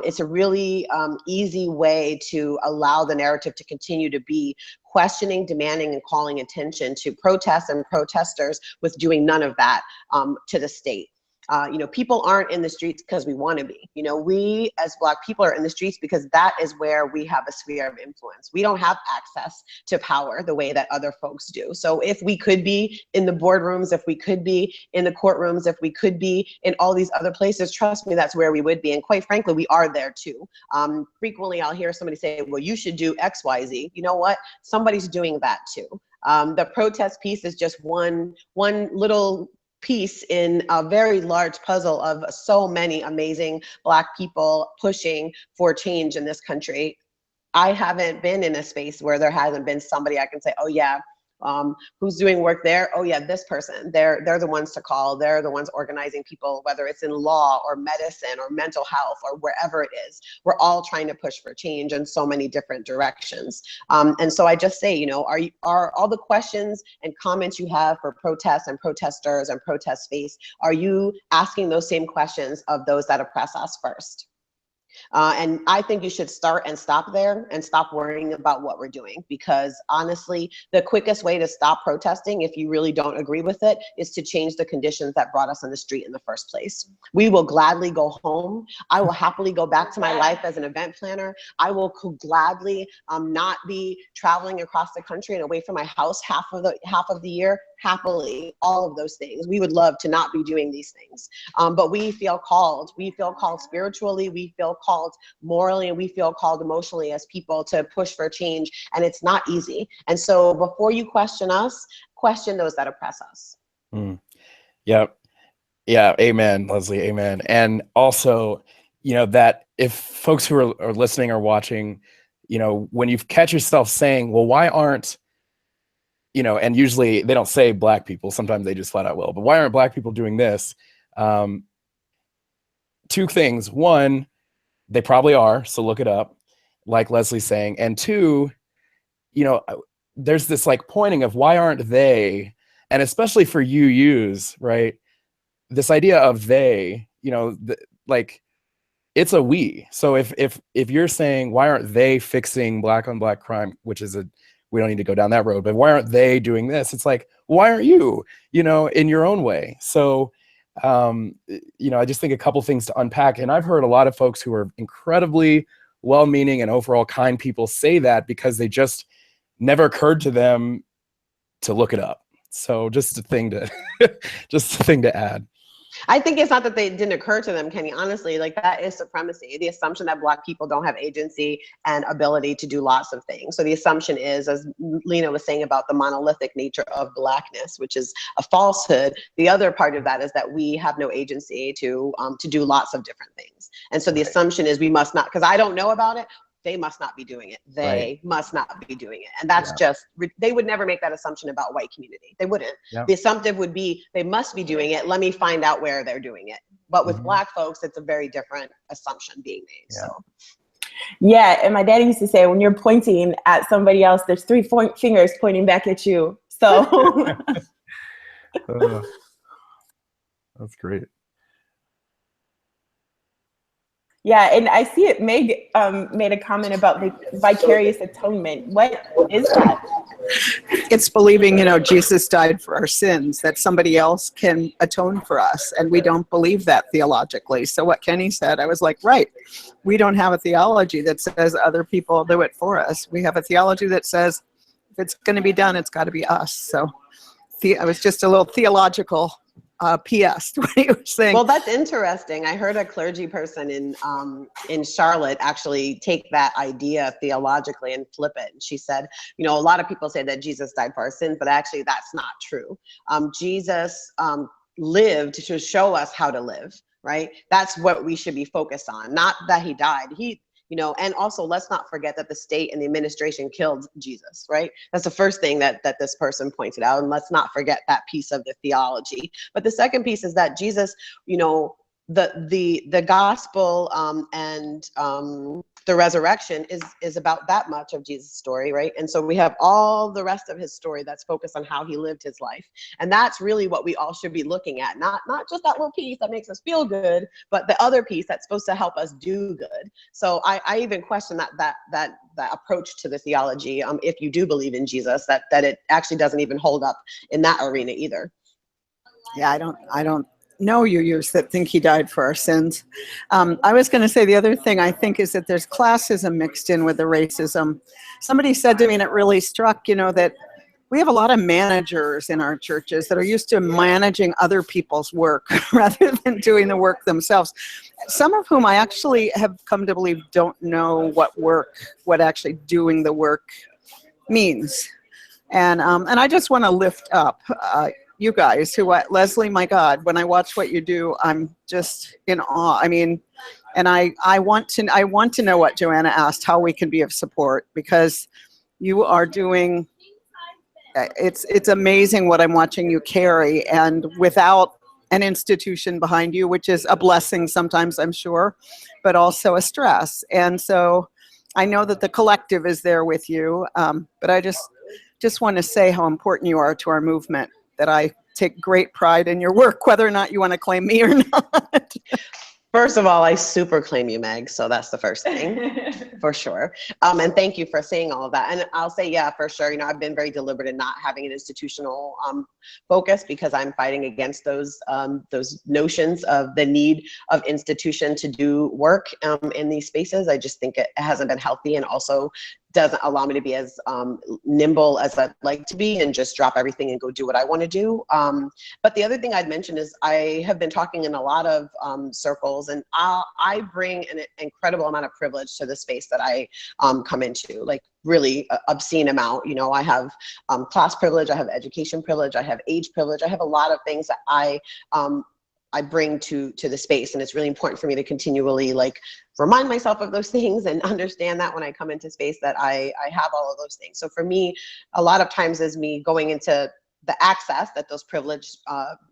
It's a really easy way to allow the narrative to continue to be questioning, demanding, and calling attention to protests and protesters with doing none of that to the state. You know, people aren't in the streets because we want to be. You know, we as Black people are in the streets because that is where we have a sphere of influence. We don't have access to power the way that other folks do. So if we could be in the boardrooms, if we could be in the courtrooms, if we could be in all these other places, trust me, that's where we would be. And quite frankly, we are there too. Frequently, I'll hear somebody say, well, you should do X, Y, Z. You know what? Somebody's doing that too. The protest piece is just one little piece in a very large puzzle of so many amazing Black people pushing for change in this country. I haven't been in a space where there hasn't been somebody I can say, oh yeah, who's doing work there? Oh yeah, this person. They're the ones to call. They're the ones organizing people, whether it's in law or medicine or mental health or wherever it is. We're all trying to push for change in so many different directions. And so I just say, you know, are all the questions and comments you have for protests and protesters and protest space, are you asking those same questions of those that oppress us first? And I think you should start and stop there and stop worrying about what we're doing, because honestly, the quickest way to stop protesting, if you really don't agree with it, is to change the conditions that brought us on the street in the first place. We will gladly go home. I will happily go back to my life as an event planner. I will gladly not be traveling across the country and away from my house half of the year. Happily, all of those things. We would love to not be doing these things. But we feel called. We feel called spiritually, we feel called morally, and we feel called emotionally as people to push for change. And it's not easy. And so before you question us, question those that oppress us. Yep. Yeah. Amen, Leslie. Amen. And also, you know, that if folks who are listening or watching, you know, when you catch yourself saying, well, why aren't, you know, and usually they don't say Black people, sometimes they just flat out will, but why aren't Black people doing this? Two things. One, they probably are, so look it up, like Leslie's saying. And two, you know, there's this like pointing of why aren't they, and especially for UUs, right? This idea of they, you know, like it's a we. So if you're saying why aren't they fixing Black on Black crime, which is we don't need to go down that road, but why aren't they doing this? It's like, why aren't you, you know, in your own way? So, you know, I just think a couple things to unpack. And I've heard a lot of folks who are incredibly well-meaning and overall kind people say that because they just never occurred to them to look it up. So just a thing to, just a thing to add. I think it's not that they didn't occur to them, Kenny. Honestly, like that is supremacy. The assumption that Black people don't have agency and ability to do lots of things. So the assumption is, as Lena was saying about the monolithic nature of Blackness, which is a falsehood. The other part of that is that we have no agency to do lots of different things. And so the assumption is we must not, because I don't know about it, they must not be doing it. They must not be doing it. And that's just, they would never make that assumption about white community. They wouldn't. The assumptive would be, they must be doing it. Let me find out where they're doing it. But with Black folks, it's a very different assumption being made. So. Yeah, and my dad used to say, when you're pointing at somebody else, there's 3 fingers pointing back at you. So. That's great. Yeah, and I see it. Meg made a comment about the vicarious atonement. What is that? It's believing, you know, Jesus died for our sins, that somebody else can atone for us. And we don't believe that theologically. So what Kenny said, I was like, right. We don't have a theology that says other people do it for us. We have a theology that says if it's going to be done, it's got to be us. So I was just a little theological PS what he was saying. Well, that's interesting. I heard a clergy person in Charlotte actually take that idea theologically and flip it. And she said, you know, a lot of people say that Jesus died for our sins, but actually that's not true. Jesus lived to show us how to live, right? That's what we should be focused on, not that he died. You know, and also let's not forget that the state and the administration killed Jesus, right? That's the first thing that this person pointed out. And let's not forget that piece of the theology. But the second piece is that Jesus, you know, the gospel and the resurrection is about that much of Jesus' story, right? And so we have all the rest of his story that's focused on how he lived his life. And that's really what we all should be looking at, not just that little piece that makes us feel good, but the other piece that's supposed to help us do good. So I even question that approach to the theology, if you do believe in Jesus, that it actually doesn't even hold up in that arena either. Yeah, I don't know UUs that think he died for our sins. I was going to say the other thing I think is that there's classism mixed in with the racism. Somebody said to me, and it really struck, you know, that we have a lot of managers in our churches that are used to managing other people's work rather than doing the work themselves. Some of whom I actually have come to believe don't know what actually doing the work means. And I just want to lift up you guys who, Leslie, my God, when I watch what you do, I'm just in awe. I mean, and I want to know what Joanna asked, how we can be of support, because you are doing, it's amazing what I'm watching you carry, and without an institution behind you, which is a blessing sometimes, I'm sure, but also a stress. And so I know that the collective is there with you, but I just want to say how important you are to our movement, that I take great pride in your work, whether or not you want to claim me or not. First of all, I super claim you, Meg. So that's the first thing, for sure. And thank you for saying all of that. And I'll say, yeah, for sure. You know, I've been very deliberate in not having an institutional focus, because I'm fighting against those notions of the need of institution to do work in these spaces. I just think it hasn't been healthy, and also doesn't allow me to be as nimble as I'd like to be and just drop everything and go do what I want to do. But the other thing I'd mention is I have been talking in a lot of circles, and I bring an incredible amount of privilege to the space that I come into, like really obscene amount. You know, I have class privilege, I have education privilege, I have age privilege, I have a lot of things that I bring to the space, and it's really important for me to continually like remind myself of those things and understand that when I come into space that I have all of those things. So for me, a lot of times is me going into the access that those privilege,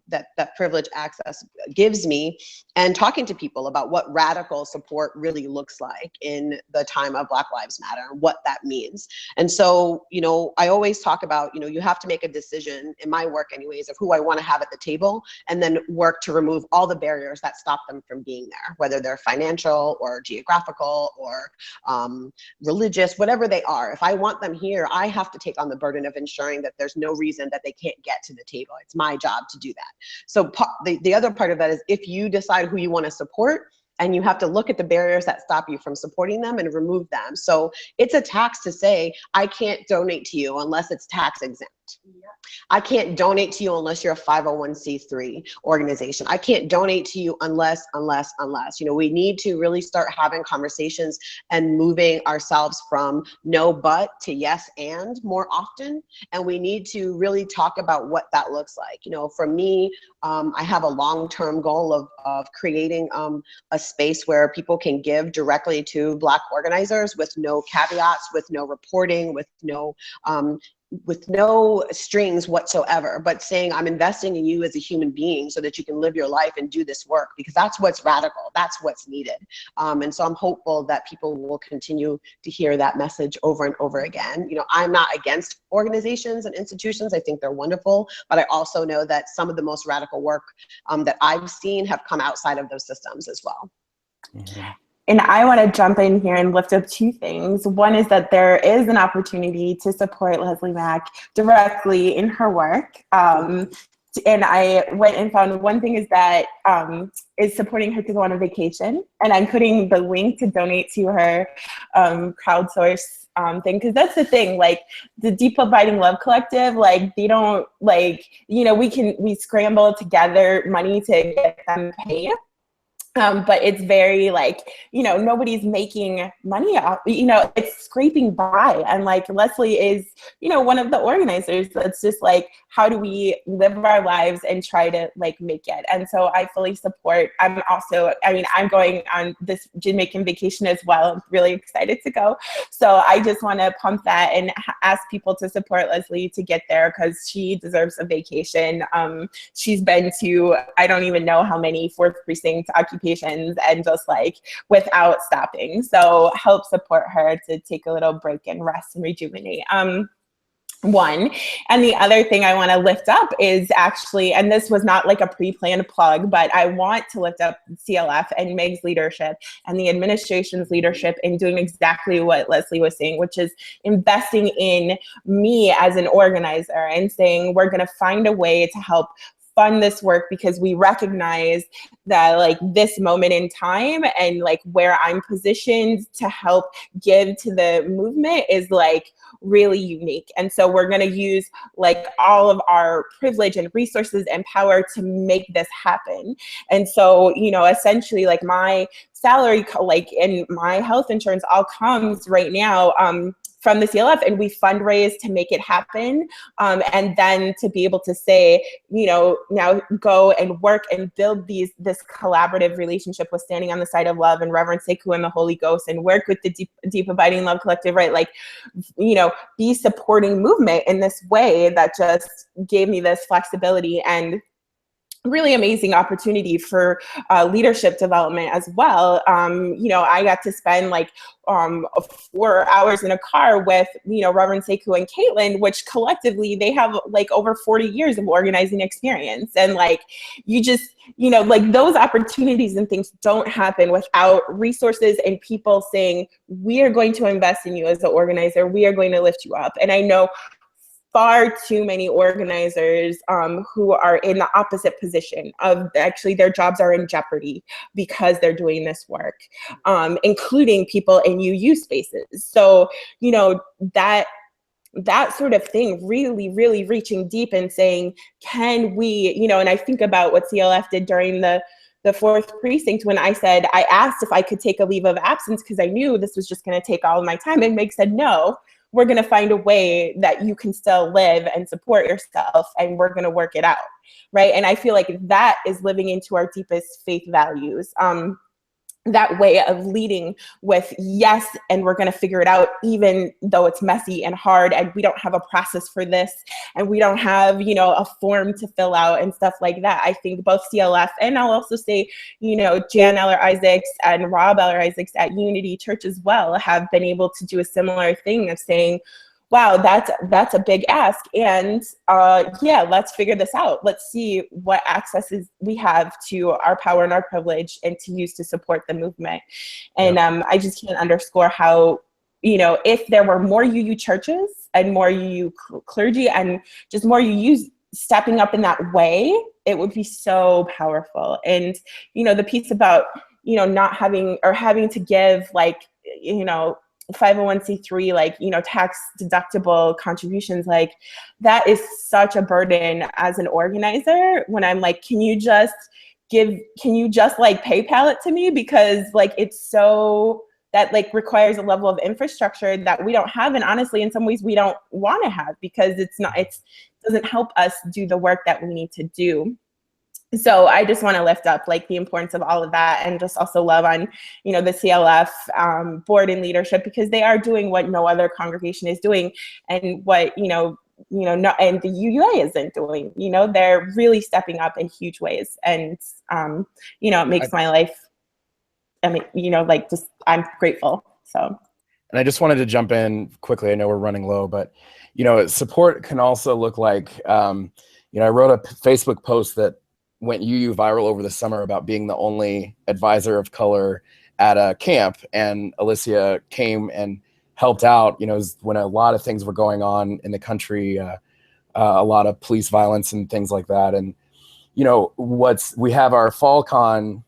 that privilege access gives me, and talking to people about what radical support really looks like in the time of Black Lives Matter and what that means. And so, you know, I always talk about, you know, you have to make a decision in my work anyways of who I want to have at the table, and then work to remove all the barriers that stop them from being there, whether they're financial or geographical or religious, whatever they are. If I want them here, I have to take on the burden of ensuring that there's no reason that they can't get to the table. It's my job to do that. So the other part of that is, if you decide who you want to support, and you have to look at the barriers that stop you from supporting them and remove them. So it's a tax to say, I can't donate to you unless it's tax exempt. I can't donate to you unless you're a 501c3 organization. I can't donate to you unless. You know, we need to really start having conversations and moving ourselves from no but to yes and more often. And we need to really talk about what that looks like. You know, for me, I have a long-term goal of creating a space where people can give directly to Black organizers with no caveats, with no reporting, with no strings whatsoever, but saying I'm investing in you as a human being so that you can live your life and do this work, because that's what's radical, that's what's needed. And so I'm hopeful that people will continue to hear that message over and over again. You know, I'm not against organizations and institutions. I think they're wonderful, but I also know that some of the most radical work that I've seen have come outside of those systems as well. Mm-hmm. And I want to jump in here and lift up two things. One is that there is an opportunity to support Leslie Mack directly in her work. And I went and found one thing is that is supporting her to go on a vacation. And I'm putting the link to donate to her crowdsource thing, because that's the thing, like the Deep Abiding Love Collective, like they don't, like, you know, we scramble together money to get them paid. But it's very like, you know, nobody's making money off, you know, it's scraping by. And like Leslie is, you know, one of the organizers that's just like, how do we live our lives and try to like make it? And so I fully support. I'm also, I mean, I'm going on this Jamaican vacation as well. I'm really excited to go. So I just want to pump that and ask people to support Leslie to get there, because she deserves a vacation. She's been to, I don't even know how many 4th Precinct occupations, and just like without stopping. So help support her to take a little break and rest and rejuvenate. One. And the other thing I want to lift up is actually, and this was not like a pre-planned plug, but I want to lift up CLF and Meg's leadership and the administration's leadership in doing exactly what Leslie was saying, which is investing in me as an organizer and saying, we're going to find a way to help fund this work, because we recognize that like this moment in time and like where I'm positioned to help give to the movement is like really unique. And so we're going to use like all of our privilege and resources and power to make this happen. And so, you know, essentially like my salary, like, and my health insurance all comes right now from the CLF, and we fundraise to make it happen. And then to be able to say, you know, now go and work and build this collaborative relationship with Standing on the Side of Love and Reverend Sekou and the Holy Ghost, and work with the Deep Abiding Love Collective, right? Like, you know, be supporting movement in this way that just gave me this flexibility and really amazing opportunity for leadership development as well. You know, I got to spend like 4 hours in a car with, you know, Reverend Sekou and Caitlin, which collectively they have like over 40 years of organizing experience. And like, you just, you know, like those opportunities and things don't happen without resources and people saying, we are going to invest in you as an organizer. We are going to lift you up. And I know far too many organizers who are in the opposite position of actually their jobs are in jeopardy because they're doing this work, including people in UU spaces. So, you know, that sort of thing, really, really reaching deep and saying, can we, you know, and I think about what CLF did during the 4th Precinct when I asked if I could take a leave of absence because I knew this was just going to take all of my time. And Meg said, no, we're going to find a way that you can still live and support yourself, and we're going to work it out, right? And I feel like that is living into our deepest faith values. That way of leading with yes, and we're going to figure it out, even though it's messy and hard, and we don't have a process for this, and we don't have, you know, a form to fill out and stuff like that. I think both CLF and I'll also say, you know, Jan Eller Isaacs and Rob Eller Isaacs at Unity Church as well have been able to do a similar thing of saying, wow, that's a big ask. And yeah, let's figure this out. Let's see what accesses we have to our power and our privilege and to use to support the movement. And I just can't underscore how, you know, if there were more UU churches and more UU clergy and just more UUs stepping up in that way, it would be so powerful. And, you know, the piece about, you know, not having or having to give like, you know, 501c3, like, you know, tax deductible contributions, like that is such a burden as an organizer when I'm like, can you just like PayPal it to me? Because like, it's so, that like requires a level of infrastructure that we don't have. And honestly, in some ways we don't want to have, because it doesn't help us do the work that we need to do. So I just want to lift up like the importance of all of that, and just also love on, you know, the CLF board and leadership, because they are doing what no other congregation is doing, and what, you know, and the UUA isn't doing. You know, they're really stepping up in huge ways, and you know, it makes my life, I mean, you know, like, just, I'm grateful. So. And I just wanted to jump in quickly. I know we're running low, but, you know, support can also look like, you know, I wrote a Facebook post that went UU viral over the summer about being the only advisor of color at a camp, and Alicia came and helped out, you know, when a lot of things were going on in the country, a lot of police violence and things like that. And, you know, we have our fall con,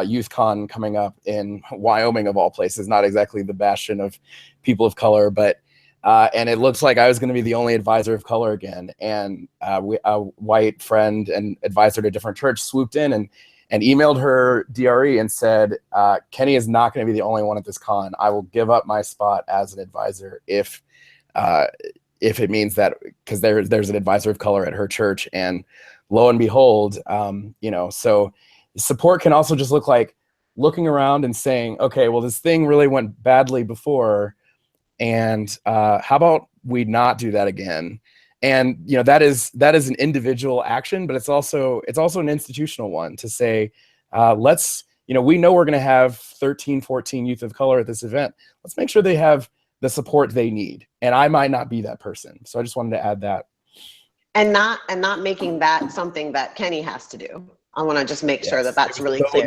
youth con coming up in Wyoming, of all places, not exactly the bastion of people of color, but and it looks like I was going to be the only advisor of color again. And a white friend and advisor to a different church swooped in and emailed her DRE and said, Kenny is not going to be the only one at this con. I will give up my spot as an advisor if it means that, because there's an advisor of color at her church. And lo and behold, you know, so support can also just look like looking around and saying, okay, well, this thing really went badly before, and how about we not do that again? And, you know, that is an individual action, but it's also an institutional one to say, let's, you know, we know we're going to have 13, 14 youth of color at this event. Let's make sure they have the support they need. And I might not be that person. So I just wanted to add that. And not making that something that Kenny has to do. I want to just make sure that that's really clear,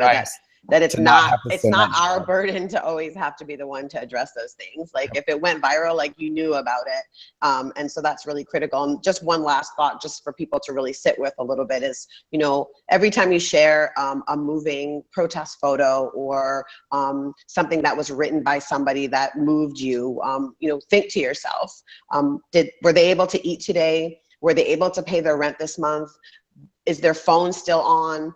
that it's not our burden to always have to be the one to address those things. Like, if it went viral, like, you knew about it. And so that's really critical. And just one last thought, just for people to really sit with a little bit, is, you know, every time you share a moving protest photo, or something that was written by somebody that moved you, you know, think to yourself, were they able to eat today? Were they able to pay their rent this month? Is their phone still on?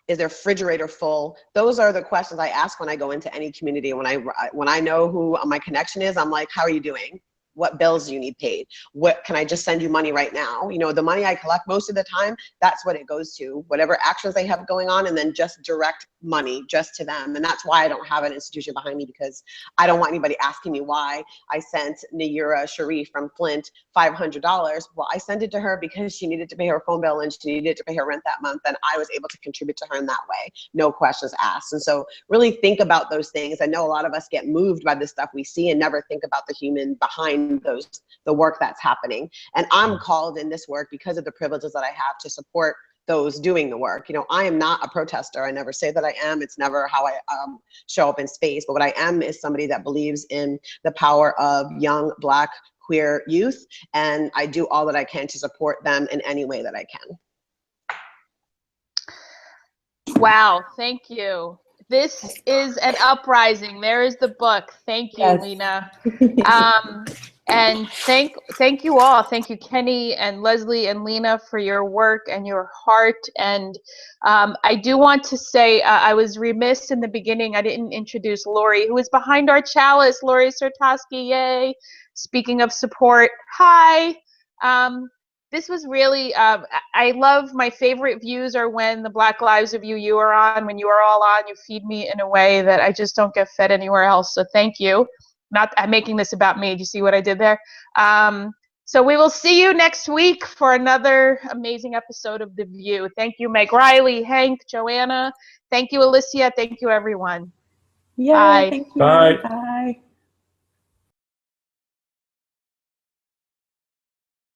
Is their refrigerator full? Those are the questions I ask when I go into any community. When I know who my connection is, I'm like, how are you doing? What bills do you need paid? What can I just send you money right now? You know, the money I collect most of the time, that's what it goes to, whatever actions they have going on, and then just direct money just to them. And that's why I don't have an institution behind me, because I don't want anybody asking me why I sent Nayura Sharif from Flint $500. Well, I sent it to her because she needed to pay her phone bill and she needed to pay her rent that month, and I was able to contribute to her in that way. No questions asked. And so really think about those things. I know a lot of us get moved by the stuff we see and never think about the human behind the work that's happening. And I'm called in this work because of the privileges that I have to support those doing the work. You know, I am not a protester. I never say that I am. It's never how I show up in space. But what I am is somebody that believes in the power of young Black queer youth, and I do all that I can to support them in any way that I can. Wow, thank you. This is an uprising. There is the book. Thank you, Lena. And thank you all. Thank you, Kenny and Leslie and Lena, for your work and your heart. And I do want to say, I was remiss in the beginning. I didn't introduce Lori, who is behind our chalice. Lori Sertoski, yay. Speaking of support, hi. This was really, I love, my favorite views are when the Black Lives of UU are on. When you are all on, you feed me in a way that I just don't get fed anywhere else. So thank you. I'm making this about me. Do you see what I did there? So we will see you next week for another amazing episode of The VUU. Thank you, Meg Riley, Hank, Joanna. Thank you, Alicia. Thank you, everyone. Yeah, Bye. thank you. Bye. Bye.